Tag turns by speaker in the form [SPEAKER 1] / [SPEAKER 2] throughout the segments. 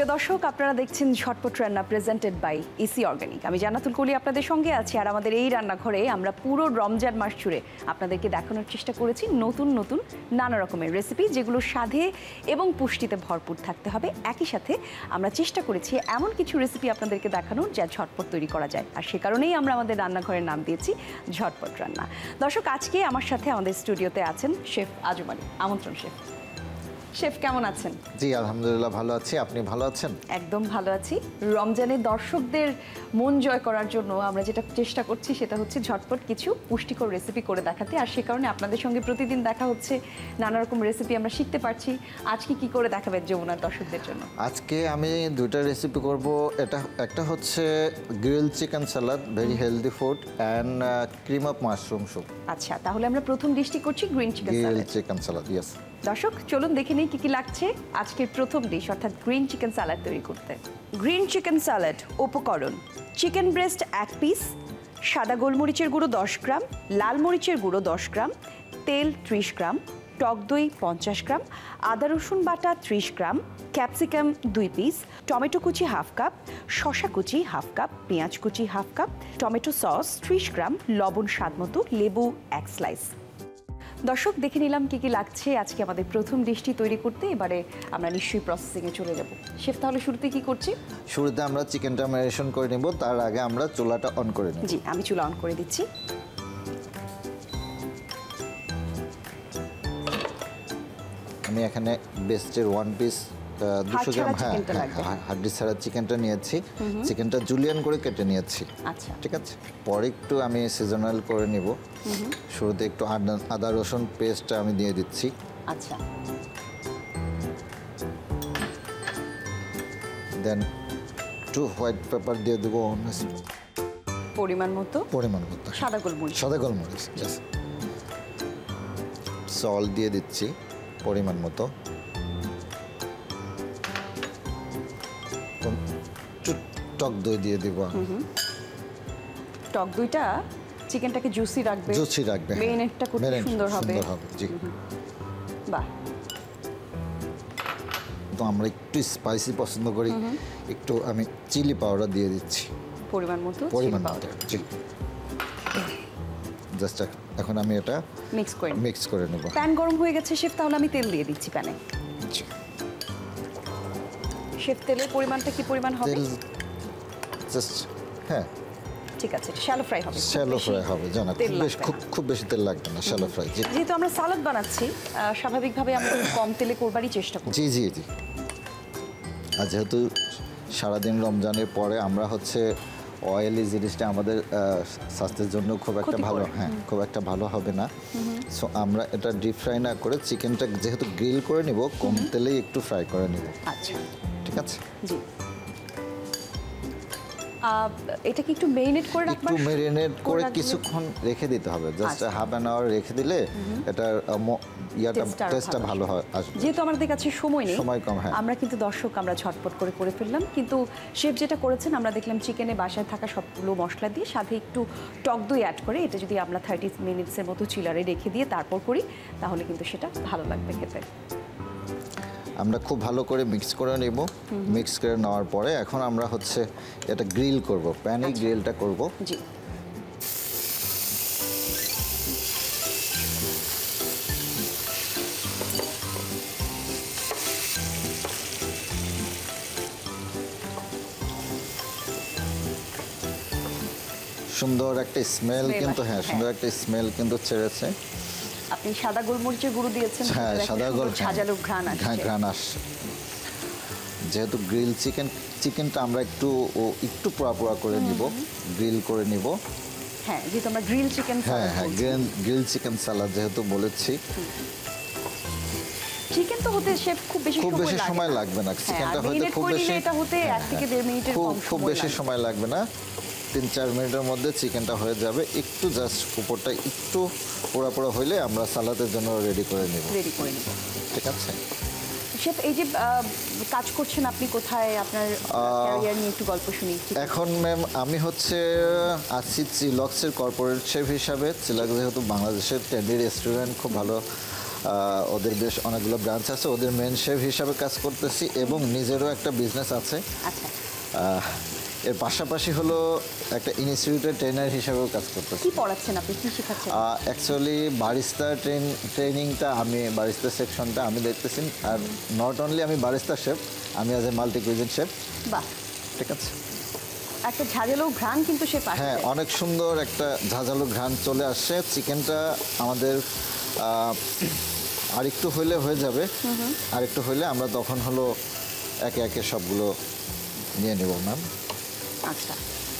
[SPEAKER 1] প্রিয় দর্শক, আপনারা দেখছেন ঝটপট রান্না প্রেজেন্টেড বাই ইসি অর্গানিক। আমি জান্নাতুল কলি আপনাদের সঙ্গে আছি। আর আমাদের এই রান্নাঘরে আমরা পুরো রমজান মাস জুড়ে আপনাদেরকে দেখানোর চেষ্টা করেছি নতুন নতুন নানা রকমের রেসিপি, যেগুলো স্বাদে এবং পুষ্টিতে ভরপুর থাকতে হবে। একই সাথে আমরা চেষ্টা করেছি এমন কিছু রেসিপি আপনাদেরকে দেখানোর যা ঝটপট তৈরি করা যায়। আর সে কারণেই আমরা আমাদের রান্নাঘরের নাম দিয়েছি ঝটপট রান্না। দর্শক, আজকে আমার সাথে আমাদের স্টুডিওতে আছেন শেফ আজম আলী। আমন্ত্রণ শেফ। শেফ কেমন আছেন?
[SPEAKER 2] জি আলহামদুলিল্লাহ ভালো আছি, আপনি ভালো আছেন?
[SPEAKER 1] একদম ভালো আছি। রমজানে দর্শকদের মন জয় করার জন্য আমরা যেটা চেষ্টা করছি সেটা হচ্ছে ঝটপট কিছু পুষ্টিকর রেসিপি করে দেখাতে। আর সে কারণে আপনাদের সঙ্গে প্রতিদিন দেখা হচ্ছে, নানা রকম রেসিপি আমরা শিখতে পারছি। আজকে কি করে দেখাবেন যমুনার দর্শকদের জন্য?
[SPEAKER 2] আজকে আমি দুইটা রেসিপি করব। একটা হচ্ছে grill chicken salad, very healthy food, and cream of mushroom soup.
[SPEAKER 1] আচ্ছা, তাহলে আমরা প্রথম ডিশটি করছি গ্রিন চিকেন সালাদ।
[SPEAKER 2] গ্রিল চিকেন সালাদ, ইয়েস।
[SPEAKER 1] দর্শক চলুন দেখে নিই কি লাগছে আজকের প্রথম ডিশ অর্থাৎ গ্রিন চিকেন স্যালাড তৈরি করতে। গ্রিন চিকেন স্যালাড উপকরণ: চিকেন ব্রেস্ট 1 পিস, সাদা গোলমরিচের গুঁড়ো 10 গ্রাম, লাল মরিচের গুঁড়ো 10 গ্রাম, তেল 30 গ্রাম, টক দই 50 গ্রাম, আদা রসুন বাটা 30 গ্রাম, ক্যাপসিকাম 2 পিস, টমেটো কুচি 1/2 কাপ, শসা কুচি 1/2 কাপ, পেঁয়াজ কুচি 1/2 কাপ, টমেটো সস 30 গ্রাম, লবণ স্বাদমতো, লেবু 1 স্লাইস। দর্শক দেখে নিলাম কি কি লাগছে আজকে আমাদের প্রথম ডিশটি তৈরি করতে। এবারে আমরা নিশ্চয়ই প্রসেসিংয়ে চলে যাব। শেফ, তাহলে শুরুতে কি করছি?
[SPEAKER 2] শুরুতে আমরা চিকেনটা ম্যারিনেশন করে নেব, তার আগে আমরা চুলাটা অন করে নেব।
[SPEAKER 1] জি, আমি চুলা অন করে দিচ্ছি।
[SPEAKER 2] আমি এখানে বেস্টের 1 পিস 200 গ্রাম হাড্ডি ছাড়া চিকেনটা নিয়েছি। চিকেনটা জুলিয়ান করে কেটে নিয়েছি।
[SPEAKER 1] আচ্ছা,
[SPEAKER 2] ঠিক আছে। পরে একটু আমি সিজনাল করে নিব। শুরুতে একটু আদা রসুন পেস্টটা আমি দিয়ে দিচ্ছি।
[SPEAKER 1] আচ্ছা,
[SPEAKER 2] দেন একটু হোয়াইট পেপার দিয়ে দেবো
[SPEAKER 1] পরিমাণ মতো।
[SPEAKER 2] সাদা গোলমরিচ সল্ট দিয়ে দিচ্ছি পরিমাণ মতো। টক দই দিয়ে দিব।
[SPEAKER 1] টক দইটা চিকেনটাকে জুসি রাখবে, মেরিনেটটা করতে সুন্দর হবে।
[SPEAKER 2] জি,
[SPEAKER 1] বাহ।
[SPEAKER 2] তো আমরা একটু স্পাইসি পছন্দ করি, একটু আমি চিলি পাউডার দিয়ে দিচ্ছি
[SPEAKER 1] পরিমাণ মতো।
[SPEAKER 2] জি, জাস্ট এখন আমি এটা মিক্স করে নেব।
[SPEAKER 1] প্যান গরম হয়ে গেছে শেফ, তাহলে আমি তেল দিয়ে দিচ্ছি প্যানে। শেফ, তেলের পরিমাণটা কি পরিমাণ হবে?
[SPEAKER 2] তেল জাস্ট, হ্যাঁ
[SPEAKER 1] ঠিক আছে, শ্যালো ফ্রাই হবে।
[SPEAKER 2] জানা খুব বেশি তেল লাগবে না, শ্যালো ফ্রাই।
[SPEAKER 1] যেহেতু আমরা সালাদ বানাচ্ছি, স্বাভাবিকভাবে আমরা কম তেলে করবারই চেষ্টা করি।
[SPEAKER 2] জি। আর যেহেতু সারাদিন রমজানের পরে আমরা হচ্ছে অয়েলি জিনিসটা আমাদের স্বাস্থ্যের জন্য খুব একটা ভালো হবে না। সো আমরা এটা ডিপ ফ্রাই না করে চিকেনটা যেহেতু গ্রিল করে নিব, কম তেলেই একটু ফ্রাই করে নিব।
[SPEAKER 1] আচ্ছা,
[SPEAKER 2] ঠিক আছে।
[SPEAKER 1] জি, এটা কি একটু মেরিনেট করে রাখবো?
[SPEAKER 2] একটু মেরিনেট করে কিছুক্ষণ রেখে দিতে হবে, জাস্ট হাফ অ্যান আওয়ার রেখে দিলে এটার টেস্টটা ভালো হয়।
[SPEAKER 1] যেহেতু আমাদের কাছে সময় নেই,
[SPEAKER 2] সময় কম, হ্যাঁ,
[SPEAKER 1] আমরা কিন্তু দর্শক আমরা ঝটপট করে ফেললাম। কিন্তু শেফ যেটা করেছেন, আমরা দেখলাম চিকেনে বাসায় থাকা সবগুলো মশলা দিয়ে সাথে একটু টক দই অ্যাড করে, এটা যদি আমরা 30 মিনিটসের মতো চিলারে রেখে দিয়ে তারপর করি, তাহলে কিন্তু সেটা ভালো লাগবে খেতে।
[SPEAKER 2] আমরা খুব ভালো করে মিক্স করে নেব। মিক্স করে নেওয়ার পরে এখন আমরা হচ্ছে এটা গ্রিল করব, প্যানে গ্রিলটা করব।
[SPEAKER 1] জি,
[SPEAKER 2] সুন্দর একটা স্মেল কিন্তু, সুন্দর একটা স্মেল কিন্তু ছেড়েছে।
[SPEAKER 1] আপনি সাদা গোলমরিচের গুঁড়ো দিয়েছেন,
[SPEAKER 2] হ্যাঁ, সাদা
[SPEAKER 1] ঝাঁঝালো ঘ্রাণ
[SPEAKER 2] আসছে। যেহেতু গ্রিল চিকেনটা আমরা একটু পোড়া করে নিব, গ্রিল করে নিব।
[SPEAKER 1] হ্যাঁ, যেহেতু আমরা গ্রিল চিকেন
[SPEAKER 2] গ্রিল চিকেন সালাদ যেহেতু বলেছি।
[SPEAKER 1] চিকেন তো হতে শেফ খুব বেশি সময় লাগবে না। চিকেনটা হতে খুব
[SPEAKER 2] বেশি সময় লাগবে না, 3-4 মিনিটের মধ্যে চিকেনটা হয়ে যাবে। একটু জাস্ট উপরটা একটু পোড়া হইলে আমরা সালাদের জন্য রেডি করে নেব। ঠিক আছে
[SPEAKER 1] শেফ, এই যে কাজ করছেন আপনি কোথায়, আপনার ক্যারিয়ার নিয়ে একটু গল্প শুনি।
[SPEAKER 2] এখন ম্যাম আমি হচ্ছে আছি চিলক্সের কর্পোরেট শেফ হিসাবে। চিলক্স যেহেতু বাংলাদেশের ট্রেন্ডি রেস্টুরেন্ট, খুব ভালো ওদের বেশ অনেকগুলো ব্রাঞ্চ আছে, ওদের মেন শেফ হিসাবে কাজ করতেছি এবং নিজেরও একটা বিজনেস আছে।
[SPEAKER 1] আচ্ছা,
[SPEAKER 2] এর পাশাপাশি হলো একটা ইনস্টিটিউটের ট্রেনার হিসাবেও কাজ করতেছি।
[SPEAKER 1] কি পড়াচ্ছেন আপনি, কি শেখাচ্ছেন?
[SPEAKER 2] অ্যাকচুয়ালি বারিস্তা ট্রেনিংটা আমি, বারিস্তা সেকশনটা আমি দেখতেছি। আর নট অনলি আমি বারিস্তা শেফ, আমি as a multi cuisine chef.
[SPEAKER 1] বাহ,
[SPEAKER 2] ঠিক আছে।
[SPEAKER 1] একটা ঝাঁঝালো ঘ্রাণ কিন্তু সে পাচ্ছে।
[SPEAKER 2] হ্যাঁ, অনেক সুন্দর একটা ঝাঁঝালো ঘ্রাণ চলে আসছে। চিকেনটা আমাদের আরেকটু হইলে হয়ে যাবে, আরেকটু হইলে আমরা তখন হলো একে একে সবগুলো নিয়ে নেব ম্যাম।
[SPEAKER 1] আচ্ছা,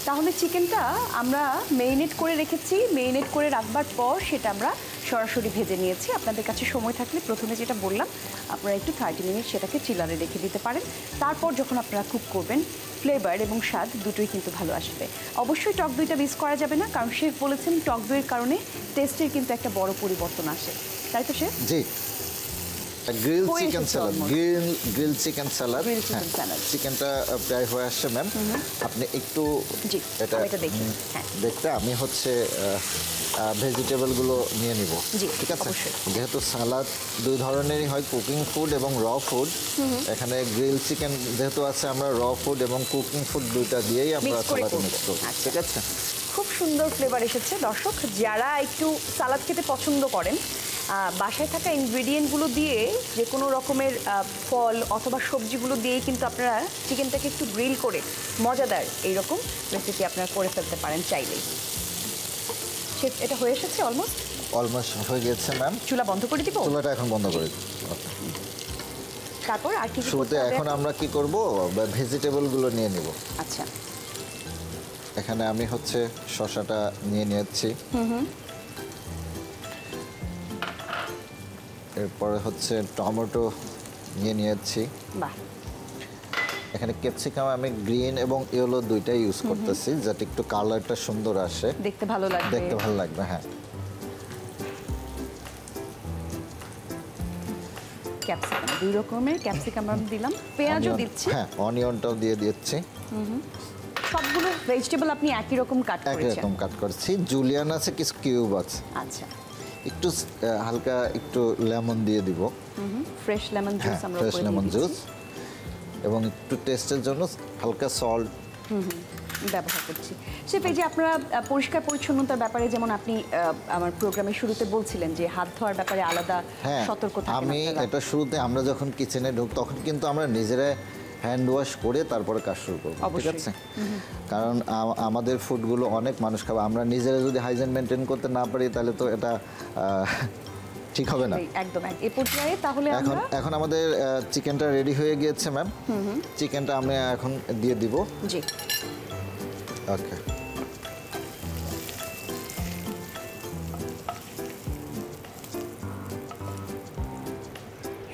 [SPEAKER 1] তাহলে চিকেনটা আমরা মেরিনেট করে রেখেছি, মেরিনেট করে রাখবার পর সেটা আমরা সরাসরি ভেজে নিয়েছি। আপনাদের কাছে সময় থাকলে প্রথমে যেটা বললাম, আপনারা একটু 30 মিনিট সেটাকে চিলারে রেখে দিতে পারেন। তারপর যখন আপনারা কুক করবেন, ফ্লেভার এবং স্বাদ দুটোই কিন্তু ভালো আসবে। অবশ্যই টক দইটা মিস করা যাবে না, কারণ শেফ বলেছেন টক দইয়ের কারণে টেস্টের কিন্তু একটা বড় পরিবর্তন আসে, তাই তো শেফ?
[SPEAKER 2] জি। Grill chicken salad, grill chicken salad. চিকেনটা প্রায় হয়ে আসছে ম্যাম। আপনি একটু এটা দেখতে, আমি হচ্ছে ভেজিটেবলগুলো নিয়ে নিব। ঠিক আছে, যেহেতু সালাদ দুই ধরনেরই হয়, কুকিং ফুড এবং র ফুড। এখানে গ্রিল চিকেন যেহেতু আছে, আমরা র ফুড এবং কুকিং ফুড দুইটা দিয়েই আমরা সালাদ মিক্স করব। ঠিক আছে,
[SPEAKER 1] খুব সুন্দর ফ্লেভার এসেছে। দর্শক, যারা একটু সালাদ খেতে পছন্দ করেন, বাসায় থাকা ইনগ্রেডিয়েন্টগুলো দিয়ে যে কোনো রকমের ফল অথবা সবজিগুলো দিয়েই কিন্তু আপনারা চিকেনটাকে একটু গ্রিল করে মজাদার এইরকম রেসিপি আপনারা করে ফেলতে পারেন চাইলেই। এটা হয়ে এসেছে
[SPEAKER 2] অলমোস্ট হয়ে গেছে ম্যাম।
[SPEAKER 1] চুলা বন্ধ করে দিব?
[SPEAKER 2] চুলাটা এখন বন্ধ করে দিই।
[SPEAKER 1] তারপর আর কি
[SPEAKER 2] শুরুতে এখন আমরা কি করব, ভেজিটেবলগুলো নিয়ে নিব।
[SPEAKER 1] আচ্ছা,
[SPEAKER 2] এখানে আমি হচ্ছে শসাটা নিয়ে নিয়েছি। এরপরে হচ্ছে টমেটো নিয়ে নিয়েছি।
[SPEAKER 1] বাহ।
[SPEAKER 2] এখানে ক্যাপসিকাম আমি গ্রিন এবং ইয়েলো দুইটাই ইউজ করতেছি, যাতে একটু কালারটা সুন্দর আসে,
[SPEAKER 1] দেখতে ভালো লাগবে।
[SPEAKER 2] দেখতে ভালো লাগবে, হ্যাঁ।
[SPEAKER 1] ক্যাপসিকাম, দুই রকমের ক্যাপসিকাম আমি দিলাম, পেঁয়াজও দিচ্ছি।
[SPEAKER 2] হ্যাঁ, অনিয়নটাও দিয়ে দিচ্ছি।
[SPEAKER 1] সবগুলো ভেজিটেবল আপনি একই রকম কাট করেছেন?
[SPEAKER 2] একই রকম কাট করেছি। জুলিয়ান আছে, কিছু কিউব আছে।
[SPEAKER 1] আচ্ছা,
[SPEAKER 2] একটু হালকা একটু লেমন দিয়ে দিব।
[SPEAKER 1] ফ্রেশ লেমন জুস আমরা
[SPEAKER 2] ফ্রেশ লেমন জুস, এবং একটু টেস্টের জন্য হালকা সল্ট
[SPEAKER 1] ব্যবহার করছি। শেফ, এই যে আপনারা পরিষ্কার পরিচ্ছন্নতার ব্যাপারে, যেমন আপনি আমার প্রোগ্রামের শুরুতে বলছিলেন যে হাত ধোয়ার ব্যাপারে আলাদা সতর্ক থাকেন।
[SPEAKER 2] আমি এটা শুরুতে আমরা যখন কিচেনে ঢুক তখন কিন্তু আমরা নিজেরা হ্যান্ড ওয়াশ করে তারপরে কাজ শুরু করব। ঠিক আছে, কারণ আমাদের ফুডগুলো অনেক মানুষ খাবে, আমরা নিজেরা যদি হাইজিন মেনটেন করতে না পারি তাহলে তো এটা ঠিক হবে না।
[SPEAKER 1] একদম এই পর্যায়ে তাহলে
[SPEAKER 2] এখন আমাদের চিকেনটা রেডি হয়ে গিয়েছে ম্যাম। চিকেনটা আমরা এখন দিয়ে দিব।
[SPEAKER 1] জি,
[SPEAKER 2] ওকে।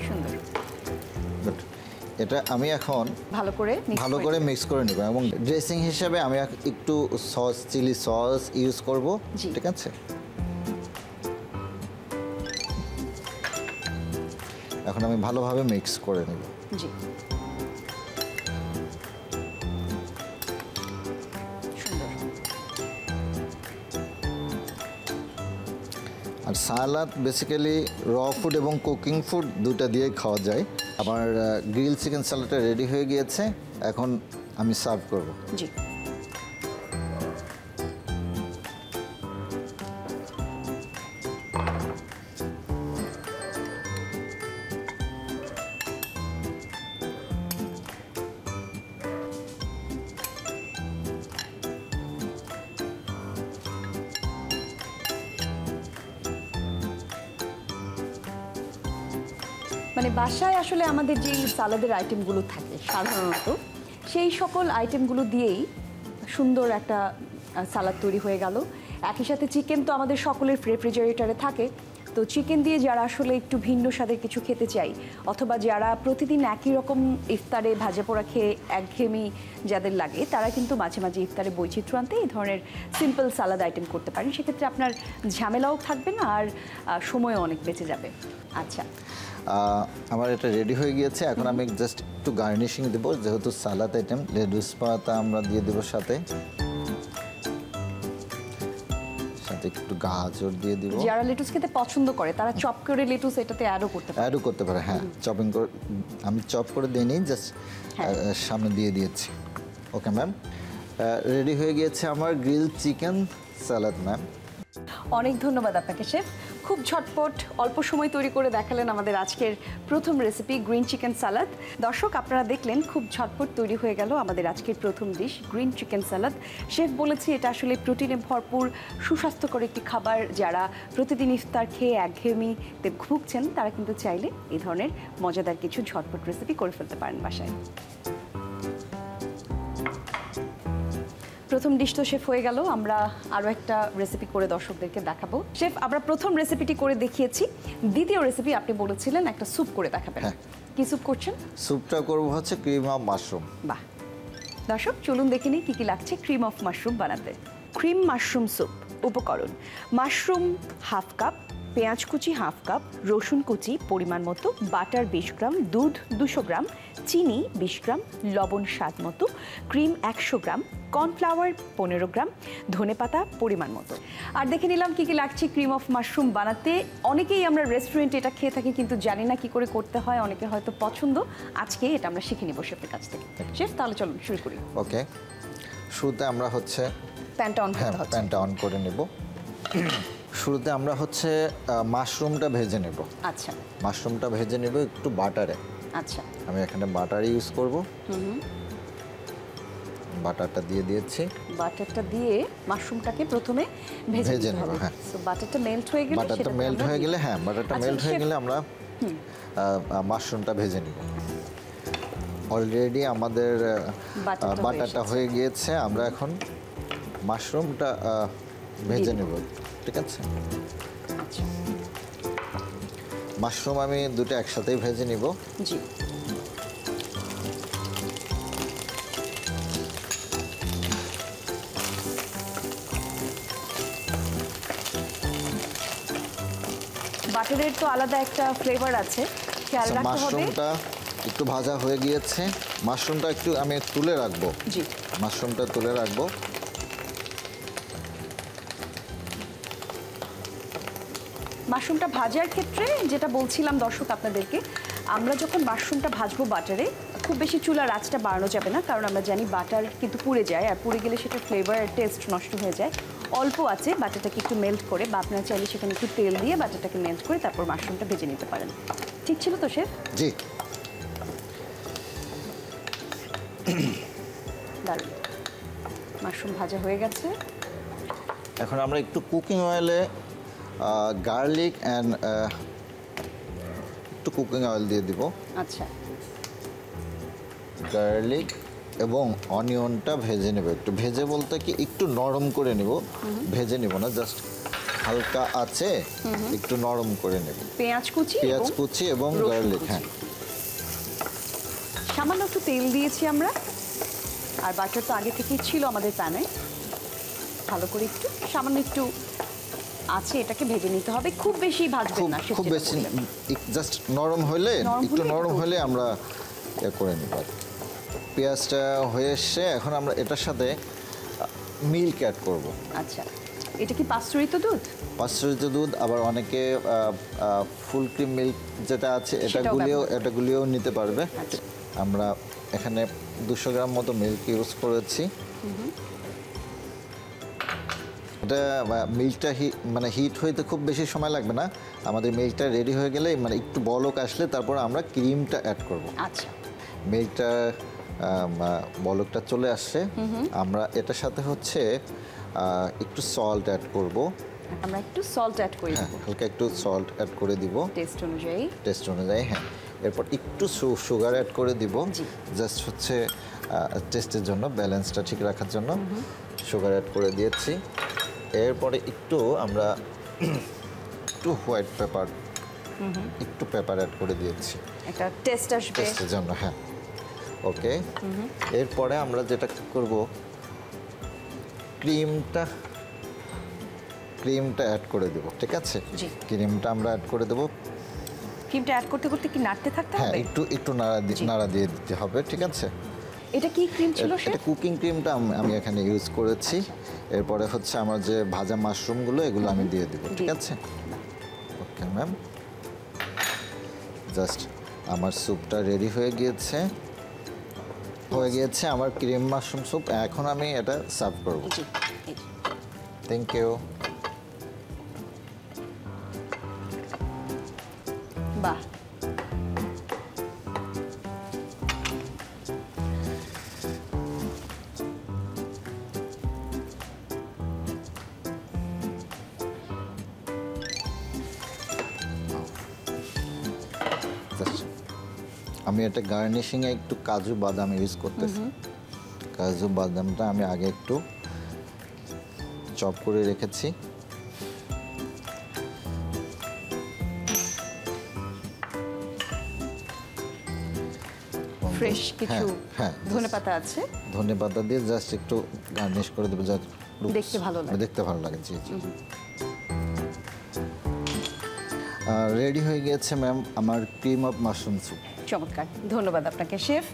[SPEAKER 1] সুন্দর।
[SPEAKER 2] এটা আমি এখন
[SPEAKER 1] ভালো করে
[SPEAKER 2] মিক্স করে নেব, এবং ড্রেসিং হিসেবে আমি একটু সস, চিলি সস ইউজ করব। ঠিক আছে, এখন আমি ভালোভাবে মিক্স করে নেব।
[SPEAKER 1] জি,
[SPEAKER 2] আর সালাদ বেসিক্যালি র ফুড এবং কুকিং ফুড দুটো দিয়েই খাওয়া যায়। আমার গ্রিল চিকেন সালাডটা রেডি হয়ে গিয়েছে, এখন আমি সার্ভ করব।
[SPEAKER 1] জি, মানে বাসায় আসলে আমাদের যে সালাদের আইটেমগুলো থাকে সাধারণত, সেই সকল আইটেমগুলো দিয়েই সুন্দর একটা সালাদ তৈরি হয়ে গেল। একই সাথে চিকেন তো আমাদের সকলের রেফ্রিজারেটরে থাকে, তো চিকেন দিয়ে যারা আসলে একটু ভিন্ন স্বাদের কিছু খেতে চাই, অথবা যারা প্রতিদিন একই রকম ইফতারে ভাজা পোড়া খেয়ে একঘেয়েমি যাদের লাগে, তারা কিন্তু মাঝে মাঝে ইফতারে বৈচিত্র্য আনতে এই ধরনের সিম্পল সালাদ আইটেম করতে পারেন। সেক্ষেত্রে আপনার ঝামেলাও থাকবে না, আর সময়ও অনেক বেঁচে যাবে। আচ্ছা,
[SPEAKER 2] আমার এটা রেডি হয়ে গিয়েছে, এখন আমি জাস্ট একটু গার্নিশিং দেব, যেহেতু সালাদ আইটেম। লেটুস পাতা আমরা দিয়ে দেব সাথে। সাথে একটু গাজর দিয়ে দিব।
[SPEAKER 1] যারা লেটুস খেতে পছন্দ করে তারা চপ করে লেটুস এটাতে অ্যাডও করতে পারে।
[SPEAKER 2] অ্যাডও করতে পারে, হ্যাঁ। চপিং করে আমি চপ করে দিইনি, জাস্ট
[SPEAKER 1] হ্যাঁ।
[SPEAKER 2] সামনে দিয়ে দিয়েছি। ওকে ম্যাম, রেডি হয়ে গিয়েছে আমার গ্রিল চিকেন স্যালাড ম্যাম।
[SPEAKER 1] অনেক ধন্যবাদ আপনাকে শেফ। খুব ঝটপট অল্প সময় তৈরি করে দেখালেন আমাদের আজকের প্রথম রেসিপি গ্রিন চিকেন সালাদ। দর্শক আপনারা দেখলেন খুব ঝটপট তৈরি হয়ে গেল আমাদের আজকের প্রথম ডিশ গ্রিন চিকেন সালাদ। শেফ বলেছি এটা আসলে প্রোটিনে ভরপুর সুস্বাস্থ্যকর একটি খাবার। যারা প্রতিদিন ইফতার খেয়ে একঘেয়েমিতে ভুগছেন তারা কিন্তু চাইলে এই ধরনের মজাদার কিছু ঝটপট রেসিপি করে ফেলতে পারেন বাসায়। প্রথম ডিশ তো শেফ হয়ে গেল, আমরা আরও একটা রেসিপি করে দর্শকদেরকে দেখাবো। শেফ, আমরা প্রথম রেসিপিটি করে দেখিয়েছি, দ্বিতীয় রেসিপি আপনি বলেছিলেন একটা স্যুপ করে দেখাবেন। কি স্যুপ করছেন?
[SPEAKER 2] স্যুপটা করব হচ্ছে ক্রিম অফ মাশরুম।
[SPEAKER 1] বাহ, দর্শক চলুন দেখে নিই কী কী লাগছে ক্রিম অফ মাশরুম বানাতে। Cream mushroom soup. উপকরণ: মাশরুম হাফ কাপ, পেঁয়াজ কুচি হাফ কাপ, রসুন কুচি পরিমাণ মতো, বাটার 20 গ্রাম, দুধ 200 গ্রাম, চিনি 20 গ্রাম, লবণ স্বাদ মতো, ক্রিম 100 গ্রাম, কর্নফ্লাওয়ার 15 গ্রাম, ধনেপাতা পরিমাণ মতো। আর দেখে নিলাম কী কী লাগছে ক্রিম অফ মাশরুম বানাতে। অনেকেই আমরা রেস্টুরেন্টে এটা খেয়ে থাকি কিন্তু জানি না কী করে করতে হয়, অনেকে হয়তো পছন্দ। আজকে এটা আমরা শিখে নিব শেফের কাছ থেকে। শেফ, তাহলে চলুন শুরু করি।
[SPEAKER 2] ওকে, শুরুতে আমরা হচ্ছে
[SPEAKER 1] প্যানটা অন করতে হচ্ছে।
[SPEAKER 2] প্যানটা অন করে নেব। শুরুতে আমরা হচ্ছে মাশরুমটা ভেজে নেব।
[SPEAKER 1] আচ্ছা,
[SPEAKER 2] মাশরুমটা ভেজে নেব একটু বাটারে।
[SPEAKER 1] আচ্ছা,
[SPEAKER 2] আমি এখানে বাটার ইউজ করব। বাটারটা দিয়ে দিয়েছি।
[SPEAKER 1] বাটারটা দিয়ে মাশরুমটাকে প্রথমে ভেজে নিতে হবে।
[SPEAKER 2] হ্যাঁ,
[SPEAKER 1] সো বাটারটা মেল্ট হয়ে গেলে
[SPEAKER 2] বাটারটা মেল্ট হয়ে গেলে, হ্যাঁ, বাটারটা মেল্ট হয়ে গেলে আমরা মাশরুমটা ভেজে নিব। অলরেডি আমাদের বাটারটা হয়ে গিয়েছে। আমরা এখন মাশরুমটা ভেজে নেব, ঠিক আছে?
[SPEAKER 1] আচ্ছা,
[SPEAKER 2] মাশরুম আমি দুটো একসাথেই ভেজে নিব।
[SPEAKER 1] জি। বাটারের তো আলাদা একটা ফ্লেভার আছে, খেয়াল রাখতে হবে।
[SPEAKER 2] মাশরুমটা একটু ভাজা হয়ে গিয়েছে। মাশরুমটা একটু আমি তুলে রাখবো।
[SPEAKER 1] জি,
[SPEAKER 2] মাশরুমটা তুলে রাখবো।
[SPEAKER 1] মাশরুমটা ভাজার ক্ষেত্রে যেটা বলছিলাম দর্শক আপনাদেরকে, আমরা যখন মাশরুমটা ভাজবো বাটারে, খুব বেশি চুলার আঁচটা বাড়ানো যাবে না, কারণ আমরা জানি বাটার কিন্তু পুড়ে যায়, আর পুড়ে গেলে সেটা ফ্লেভার টেস্ট নষ্ট হয়ে যায়। অল্প আছে বাটারটাকে একটু মেল্ট করে, বা আপনারা চাইলে সেখানে একটু তেল দিয়ে বাটারটাকে মেল্ট করে তারপর মাশরুমটা ভেজে নিতে পারেন। ঠিক ছিল তো শেফ?
[SPEAKER 2] জি।
[SPEAKER 1] দারুণ, মাশরুম ভাজা হয়ে গেছে।
[SPEAKER 2] এখন আমরা একটু কুকিং অয়েলে গার্লিক অ্যান্ড একটু কুকিং অয়েল দিয়ে দিব।
[SPEAKER 1] আচ্ছা,
[SPEAKER 2] গার্লিক এবং অনিয়নটা ভেজে নেব। একটু ভেজে বলতে কি একটু নরম করে নেব, ভেজে নেব না, জাস্ট হালকা আছে একটু নরম করে নেব।
[SPEAKER 1] পেঁয়াজ কুচি
[SPEAKER 2] এবং গার্লিক, হ্যাঁ।
[SPEAKER 1] সামান্য একটু তেল দিয়েছি আমরা, আর বাটার তো আগে থেকেই ছিল আমাদের প্যানে। ভালো করে একটু সামান্য একটু আছে এটাকে ভেজে নিতে হবে, খুব বেশি ভাজবেন না।
[SPEAKER 2] খুব বেশি, জাস্ট নরম হলে, একটু নরম হলে আমরা করে নিব। পেঁয়াজটা হয়ে এসছে, এখন আমরা এটার সাথে মিল্ক অ্যাড করব।
[SPEAKER 1] আচ্ছা, এটা কি পাস্তুরিত দুধ?
[SPEAKER 2] পাস্তুরিত দুধ, আবার অনেকে ফুল ক্রিম মিল্ক যেটা আছে এটা গুলিও নিতে পারবে।
[SPEAKER 1] আচ্ছা,
[SPEAKER 2] আমরা এখানে 200 গ্রাম মতো মিল্ক ইউজ করেছি। এটা মিল্কটা মানে হিট হইতে খুব বেশি সময় লাগবে না। আমাদের মিল্কটা রেডি হয়ে গেলে, মানে একটু বলক আসলে তারপর আমরা ক্রিমটা অ্যাড করব।
[SPEAKER 1] আচ্ছা,
[SPEAKER 2] মিল্কটা বলকটা চলে আসছে, আমরা এটার সাথে হচ্ছে একটু সল্ট অ্যাড করব।
[SPEAKER 1] আমরা একটু সল্ট অ্যাড করে দেব,
[SPEAKER 2] হালকা একটু সল্ট অ্যাড করে দিব
[SPEAKER 1] টেস্ট অনুযায়ী।
[SPEAKER 2] হ্যাঁ। এরপর একটু সুগার অ্যাড করে দিব, জাস্ট হচ্ছে টেস্টের জন্য, ব্যালেন্সটা ঠিক রাখার জন্য সুগার অ্যাড করে দিয়েছি। এরপরে একটু আমরা একটু হোয়াইট পেপার, একটু পেপার অ্যাড করে দিয়েছি,
[SPEAKER 1] একটা টেস্ট আসবে
[SPEAKER 2] টেস্টের জন্য, হ্যাঁ। ওকে, এরপরে আমরা যেটা করব, ক্রিমটা অ্যাড করে দেব, ঠিক আছে? ক্রিমটা আমরা অ্যাড করে দেব।
[SPEAKER 1] ক্রিমটা অ্যাড করতে করতে কি নাড়তে থাকতে হবে?
[SPEAKER 2] হ্যাঁ, একটু নাড়া দিয়ে দিতে হবে, ঠিক আছে?
[SPEAKER 1] এটা কি ক্রিম ছিল
[SPEAKER 2] এটা কুকিং ক্রিমটা আমি এখানে ইউজ করেছি। এরপরে হচ্ছে আমার যে ভাজা মাশরুমগুলো এগুলো আমি দিয়ে দিব, ঠিক আছে? ওকে ম্যাম, জাস্ট আমার স্যুপটা রেডি হয়ে গিয়েছে আমার ক্রিম মাশরুম স্যুপ। এখন আমি এটা সার্ভ করব। Thank you.
[SPEAKER 1] বাহ,
[SPEAKER 2] আমি এটা গার্নিশিংয়ে একটু কাজু বাদাম ইউজ করতেছি। কাজু বাদামটা আমি আগে একটু চপ করে রেখেছি।
[SPEAKER 1] ফ্রেশ কিছু ধনেপাতা আছে,
[SPEAKER 2] ধনেপাতা দিয়ে জাস্ট একটু গার্নিশ করে দেবো, যাতে দেখতে ভালো লাগে। জি জি। রেডি হয়ে গিয়েছে ম্যাম আমার ক্রিম অফ মাশরুম স্যুপ।
[SPEAKER 1] চমৎকার, ধন্যবাদ আপনাকে শেফ।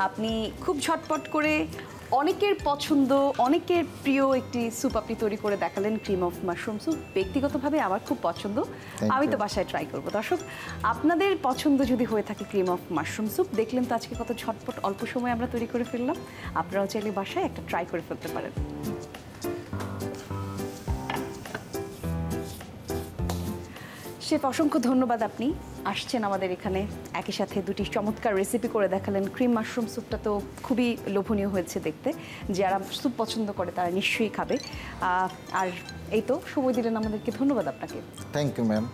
[SPEAKER 1] আপনি খুব ঝটপট করে অনেকের পছন্দ, অনেকের প্রিয় একটি স্যুপ আপনি তৈরি করে দেখালেন, ক্রিম অফ মাশরুম স্যুপ। ব্যক্তিগতভাবে আমার খুব পছন্দ, আমি তো বাসায় ট্রাই করব। দর্শক, আপনাদের পছন্দ যদি হয়ে থাকে ক্রিম অফ মাশরুম স্যুপ, দেখলেন তো আজকে কত ঝটপট অল্প সময় আমরা তৈরি করে ফেললাম। আপনারাও চাইলে বাসায় একটা ট্রাই করে ফেলতে পারেন। শেফ, অসংখ্য ধন্যবাদ, আপনি আসছেন আমাদের এখানে, একই সাথে দুটি চমৎকার রেসিপি করে দেখালেন। ক্রিম মাশরুম স্যুপটা তো খুবই লোভনীয় হয়েছে দেখতে, যারা স্যুপ পছন্দ করে তারা নিশ্চয়ই খাবে। আর এই তো সময় দিলেন আমাদেরকে, ধন্যবাদ আপনাকে।
[SPEAKER 2] Thank you ma'am.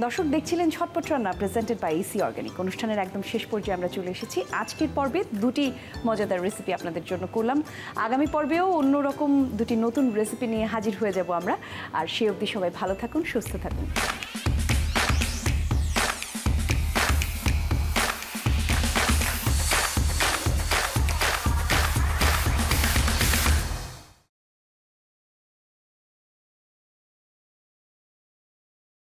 [SPEAKER 1] দর্শক, দেখছিলেন ঝটপট রান্না, প্রেজেন্টেড বাই এসি অর্গানিক। অনুষ্ঠানের একদম শেষ পর্যায়ে আমরা চলে এসেছি। আজকের পর্বে দুটি মজাদার রেসিপি আপনাদের জন্য করলাম। আগামী পর্বেও অন্যরকম দুটি নতুন রেসিপি নিয়ে হাজির হয়ে যাব আমরা। আর সে অবধি সবাই ভালো থাকুন, সুস্থ থাকুন।